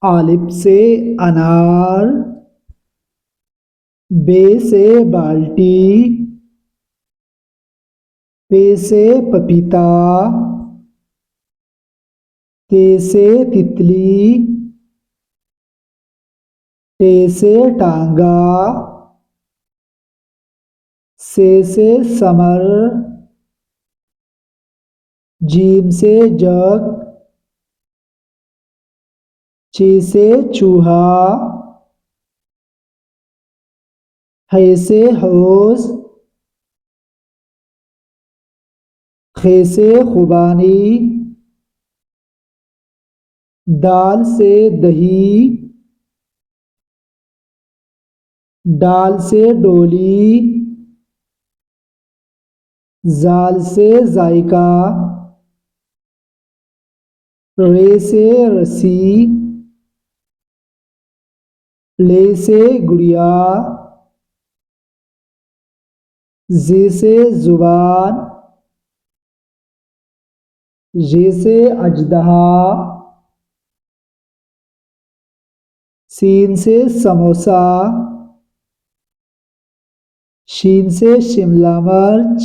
आलिफ से अनार, बे से बाल्टी, पे से पपीता, ते से तितली, टे से टांगा, से समर, जीम से जग, चे से चूहा, है से हौस, खे से खुबानी, दाल से दही, डाल से डोली, जाल से जायका, रे से रसी, ले से गुड़िया, जे से जुबान, जे से अजदहा, सीन से समोसा, शीन से शिमला मिर्च,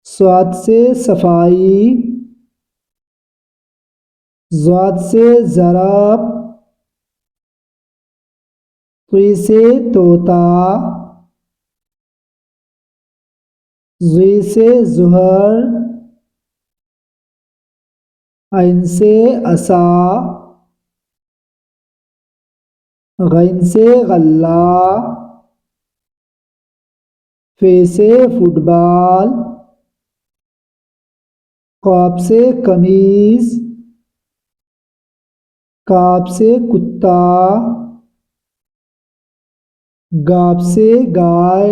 स्वाद से सफाई, ज़ाद से ज़रब, तुई से तोता, ज़ुई से ज़ुहर, ऐन से असा, गैन से गल्ला, फे से फुटबॉल, क़ाफ से कमीज, काफ से कुत्ता, गाफ से गाय,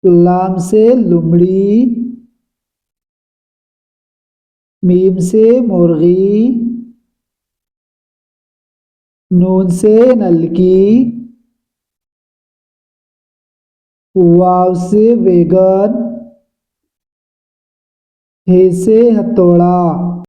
लाम से लुमड़ी, मीम से मुर्गी, नून से नलकी, वाव से वेगन, हे से हथौड़ा।